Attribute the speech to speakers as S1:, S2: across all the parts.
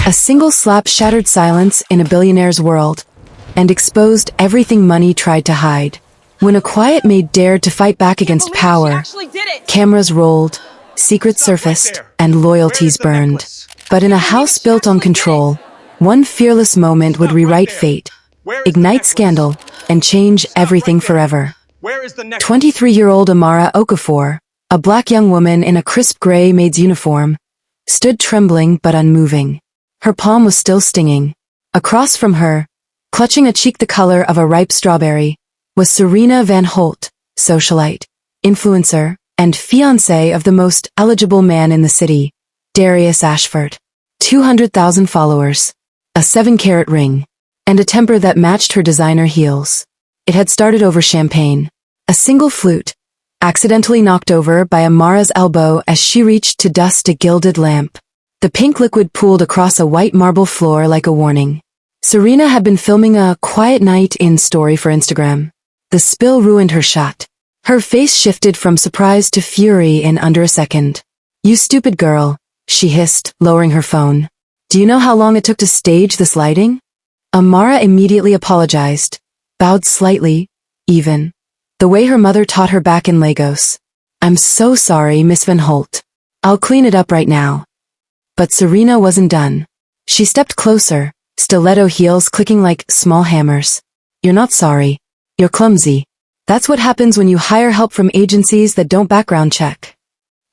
S1: A single slap shattered silence in a billionaire's world and exposed everything money tried to hide. When a quiet maid dared to fight back against power, cameras rolled, secrets surfaced, and loyalties burned. But in a house built on control, one fearless moment would rewrite fate, ignite scandal, and change everything forever. 23-year-old Amara Okafor, a black young woman in a crisp gray maid's uniform, stood trembling but unmoving. Her palm was still stinging. Across from her, clutching a cheek the color of a ripe strawberry, was Serena Van Holt, socialite, influencer, and fiancée of the most eligible man in the city, Darius Ashford. 200,000 followers, a 7-carat ring, and a temper that matched her designer heels. It had started over champagne. A single flute, accidentally knocked over by Amara's elbow as she reached to dust a gilded lamp. The pink liquid pooled across a white marble floor like a warning. Serena had been filming a quiet night in story for Instagram. The spill ruined her shot. Her face shifted from surprise to fury in under a second. "You stupid girl," she hissed, lowering her phone. "Do you know how long it took to stage this lighting?" Amara immediately apologized, bowed slightly, even the way her mother taught her back in Lagos. "I'm so sorry, Miss Van Holt. I'll clean it up right now." But Serena wasn't done. She stepped closer, stiletto heels clicking like small hammers. "You're not sorry. You're clumsy. That's what happens when you hire help from agencies that don't background check."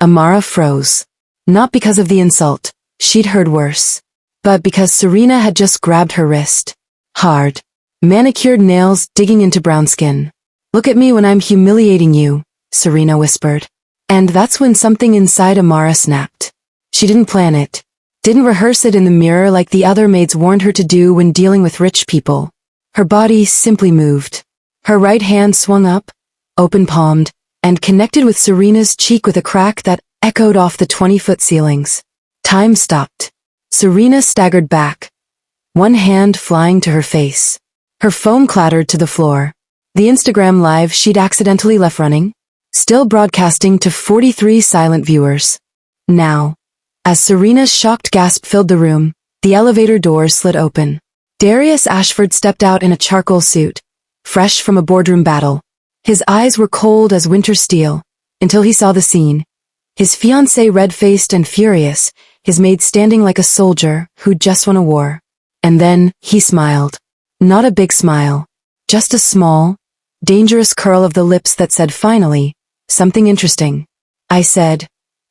S1: Amara froze. Not because of the insult, she'd heard worse, but because Serena had just grabbed her wrist. Hard. Manicured nails digging into brown skin. "Look at me when I'm humiliating you," Serena whispered. And that's when something inside Amara snapped. She didn't plan it. Didn't rehearse it in the mirror like the other maids warned her to do when dealing with rich people. Her body simply moved. Her right hand swung up, open-palmed, and connected with Serena's cheek with a crack that echoed off the 20-foot ceilings. Time stopped. Serena staggered back, one hand flying to her face. Her phone clattered to the floor. The Instagram live she'd accidentally left running, still broadcasting to 43 silent viewers. Now, as Serena's shocked gasp filled the room, the elevator doors slid open. Darius Ashford stepped out in a charcoal suit, fresh from a boardroom battle. His eyes were cold as winter steel, until he saw the scene. His fiancée red-faced and furious, his maid standing like a soldier who'd just won a war. And then, he smiled. Not a big smile. Just a small, dangerous curl of the lips that said finally, something interesting. "I said,"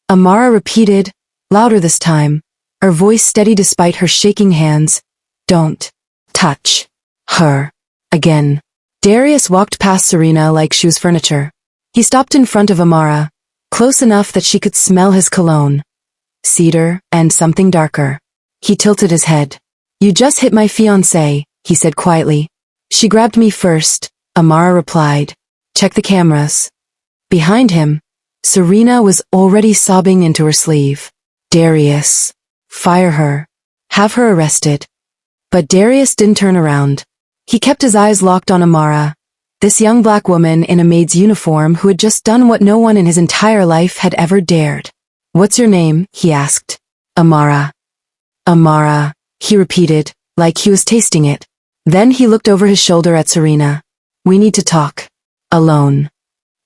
S1: Amara repeated, louder this time, her voice steady despite her shaking hands, "Don't touch her again." Darius walked past Serena like she was furniture. He stopped in front of Amara, close enough that she could smell his cologne. Cedar and something darker. He tilted his head. "You just hit my fiancée," he said quietly. "She grabbed me first," Amara replied. "Check the cameras." Behind him, Serena was already sobbing into her sleeve. "Darius. Fire her. Have her arrested." But Darius didn't turn around. He kept his eyes locked on Amara, this young black woman in a maid's uniform who had just done what no one in his entire life had ever dared. "What's your name?" he asked. "Amara." "Amara," he repeated, like he was tasting it. Then he looked over his shoulder at Serena. "We need to talk. Alone."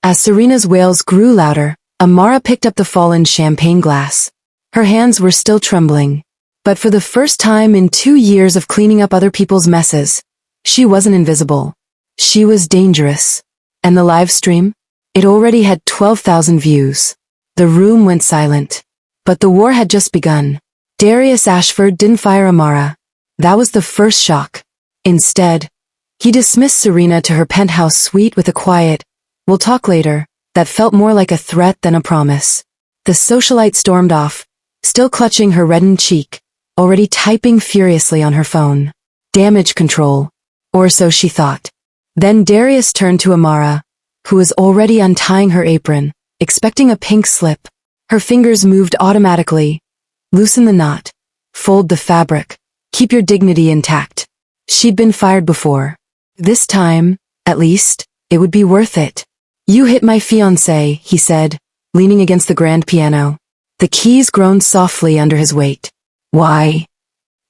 S1: As Serena's wails grew louder, Amara picked up the fallen champagne glass. Her hands were still trembling. But for the first time in 2 years of cleaning up other people's messes, she wasn't invisible. She was dangerous. And the live stream? It already had 12,000 views. The room went silent. But the war had just begun. Darius Ashford didn't fire Amara. That was the first shock. Instead, he dismissed Serena to her penthouse suite with a quiet, "We'll talk later," that felt more like a threat than a promise. The socialite stormed off, still clutching her reddened cheek, already typing furiously on her phone. Damage control. Or so she thought. Then Darius turned to Amara, who was already untying her apron, expecting a pink slip. Her fingers moved automatically. "Loosen the knot. Fold the fabric. Keep your dignity intact." She'd been fired before. This time, at least, it would be worth it. "You hit my fiancé," he said, leaning against the grand piano. The keys groaned softly under his weight. "Why?"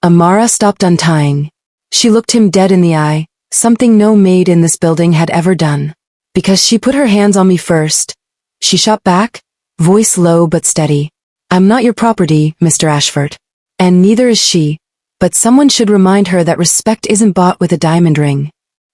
S1: Amara stopped untying. She looked him dead in the eye, something no maid in this building had ever done. Because she put her hands on me first. She shot back, voice low but steady. I'm not your property, Mr. Ashford. And neither is she, but someone should remind her that respect isn't bought with a diamond ring.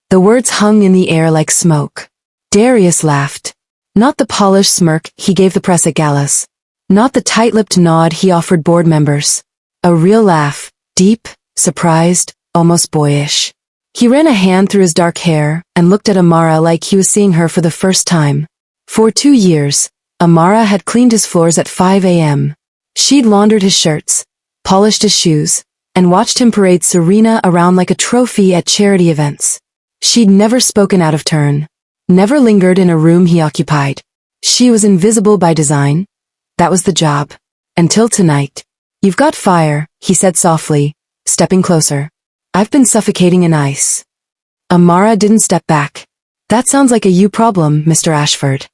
S1: The words hung in the air like smoke. Darius laughed. Not the polished smirk he gave the press at galas. Not the tight-lipped nod he offered board members. A real laugh, deep, surprised, almost boyish. He ran a hand through his dark hair and looked at Amara like he was seeing her for the first time. For 2 years, Amara had cleaned his floors at 5 a.m. She'd laundered his shirts, polished his shoes, and watched him parade Serena around like a trophy at charity events. She'd never spoken out of turn, never lingered in a room he occupied. She was invisible by design. That was the job. Until tonight. You've got fire, he said softly, stepping closer. I've been suffocating in ice. Amara didn't step back. That sounds like a you problem, Mr. Ashford.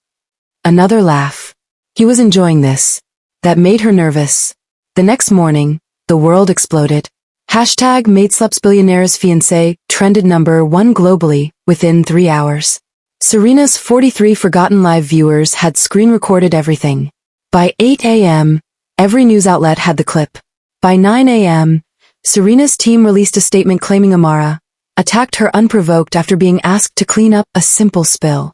S1: Another laugh. He was enjoying this. That made her nervous. The next morning, the world exploded. Hashtag Maid slaps Billionaire's fiancé trended #1 globally within 3 hours. Serena's 43 forgotten live viewers had screen recorded everything. By 8 a.m., every news outlet had the clip. By 9 a.m., Serena's team released a statement claiming Amara attacked her unprovoked after being asked to clean up a simple spill.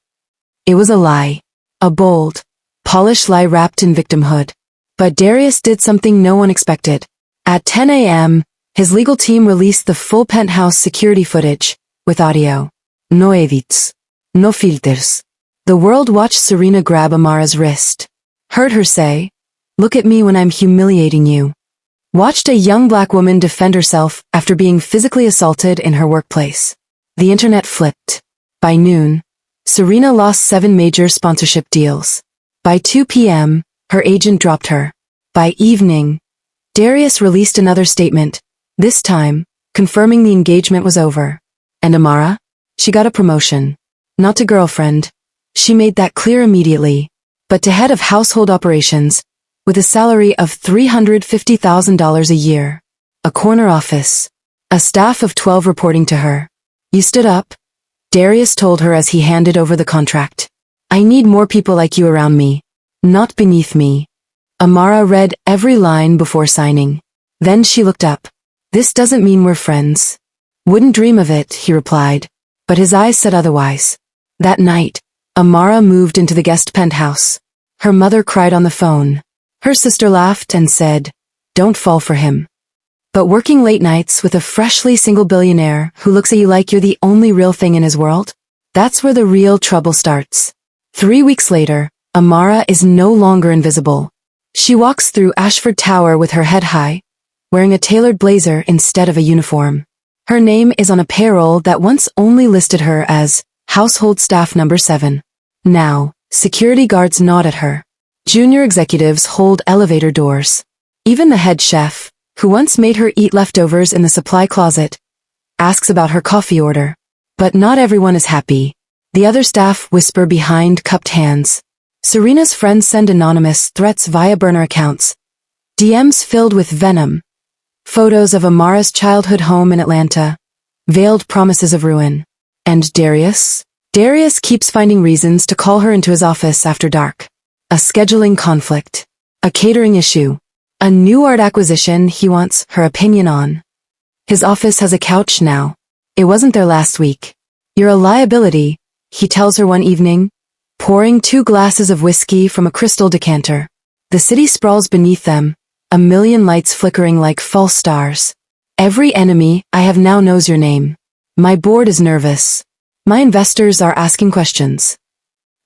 S1: It was a lie. A bold, polished lie wrapped in victimhood. But Darius did something no one expected. At 10 a.m., his legal team released the full penthouse security footage, with audio. No edits. No filters. The world watched Serena grab Amara's wrist. Heard her say, "Look at me when I'm humiliating you." Watched a young black woman defend herself after being physically assaulted in her workplace. The internet flipped. By noon, Serena lost 7 major sponsorship deals. By 2 p.m., her agent dropped her. By evening, Darius released another statement, this time, confirming the engagement was over. And Amara? She got a promotion. Not to girlfriend. She made that clear immediately. But to head of household operations, with a salary of $350,000 a year. A corner office. A staff of 12 reporting to her. You stood up, Darius told her as he handed over the contract. I need more people like you around me. Not beneath me. Amara read every line before signing. Then she looked up. This doesn't mean we're friends. Wouldn't dream of it, he replied. But his eyes said otherwise. That night, Amara moved into the guest penthouse. Her mother cried on the phone. Her sister laughed and said, don't fall for him. But working late nights with a freshly single billionaire who looks at you like you're the only real thing in his world? That's where the real trouble starts. 3 weeks later, Amara is no longer invisible. She walks through Ashford Tower with her head high, wearing a tailored blazer instead of a uniform. Her name is on a payroll that once only listed her as household staff number 7. Now, security guards nod at her. Junior executives hold elevator doors. Even the head chef, who once made her eat leftovers in the supply closet, asks about her coffee order. But not everyone is happy. The other staff whisper behind cupped hands. Serena's friends send anonymous threats via burner accounts. DMs filled with venom. Photos of Amara's childhood home in Atlanta. Veiled promises of ruin. And Darius? Darius keeps finding reasons to call her into his office after dark. A scheduling conflict. A catering issue. A new art acquisition he wants her opinion on. His office has a couch now. It wasn't there last week. You're a liability, he tells her one evening, pouring 2 glasses of whiskey from a crystal decanter. The city sprawls beneath them, a million lights flickering like false stars. Every enemy I have now knows your name. My board is nervous. My investors are asking questions.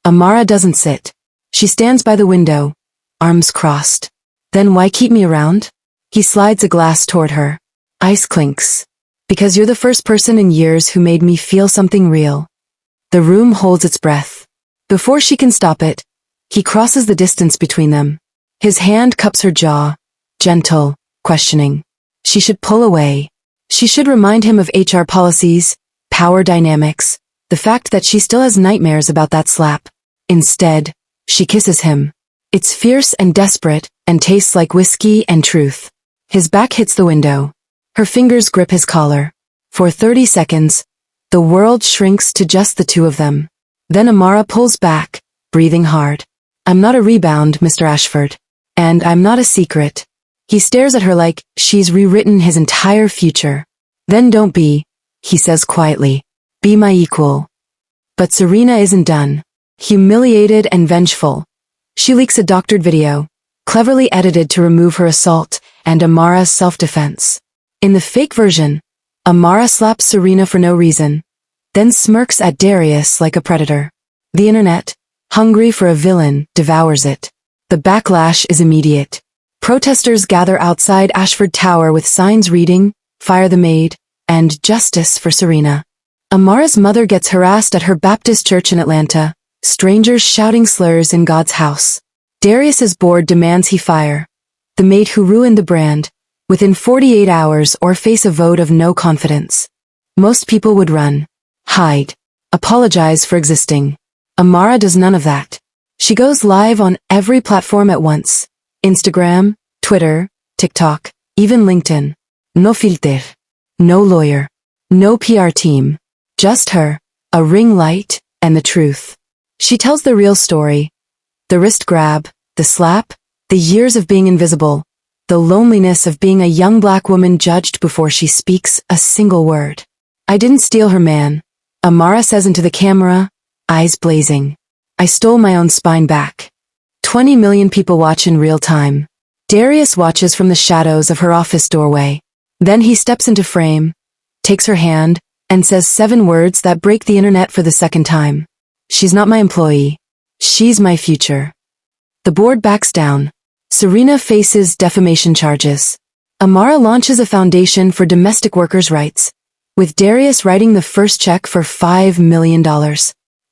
S1: Amara doesn't sit. She stands by the window, arms crossed. Then why keep me around? He slides a glass toward her. Ice clinks. Because you're the first person in years who made me feel something real. The room holds its breath. Before she can stop it, he crosses the distance between them. His hand cups her jaw, gentle, questioning. She should pull away. She should remind him of HR policies, power dynamics, the fact that she still has nightmares about that slap. Instead, she kisses him. It's fierce and desperate, and tastes like whiskey and truth. His back hits the window. Her fingers grip his collar. For 30 seconds, the world shrinks to just the two of them. Then Amara pulls back, breathing hard. I'm not a rebound, Mr. Ashford. And I'm not a secret. He stares at her like she's rewritten his entire future. Then don't be, he says quietly. Be my equal. But Serena isn't done. Humiliated and vengeful, she leaks a doctored video, cleverly edited to remove her assault and Amara's self-defense. In the fake version, Amara slaps Serena for no reason, then smirks at Darius like a predator. The internet, hungry for a villain, devours it. The backlash is immediate. Protesters gather outside Ashford Tower with signs reading, "Fire the Maid," and "Justice for Serena." Amara's mother gets harassed at her Baptist church in Atlanta, strangers shouting slurs in God's house. Darius's board demands he fire the maid who ruined the brand within 48 hours or face a vote of no confidence. Most people would run, hide, apologize for existing. Amara does none of that. She goes live on every platform at once. Instagram, Twitter, TikTok, even LinkedIn. No filter. No lawyer. No PR team. Just her, a ring light, and the truth. She tells the real story. The wrist grab, the slap, the years of being invisible, the loneliness of being a young black woman judged before she speaks a single word. I didn't steal her man, Amara says into the camera, eyes blazing. I stole my own spine back. 20 million people watch in real time. Darius watches from the shadows of her office doorway. Then he steps into frame, takes her hand, and says 7 words that break the internet for the second time. She's not my employee. She's my future. The board backs down. Serena faces defamation charges. Amara launches a foundation for domestic workers' rights, with Darius writing the first check for $5 million.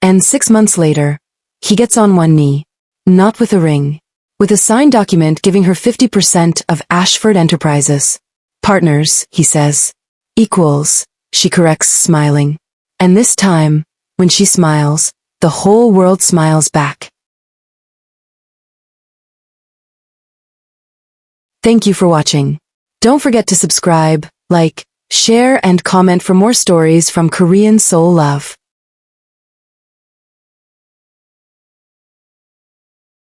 S1: And 6 months later, he gets on one knee, not with a ring, with a signed document giving her 50% of Ashford Enterprises. Partners, he says. Equals, she corrects, smiling. And this time, when she smiles, the whole world smiles back. Thank you for watching. Don't forget to subscribe, like, share, and comment for more stories from Korean soul love.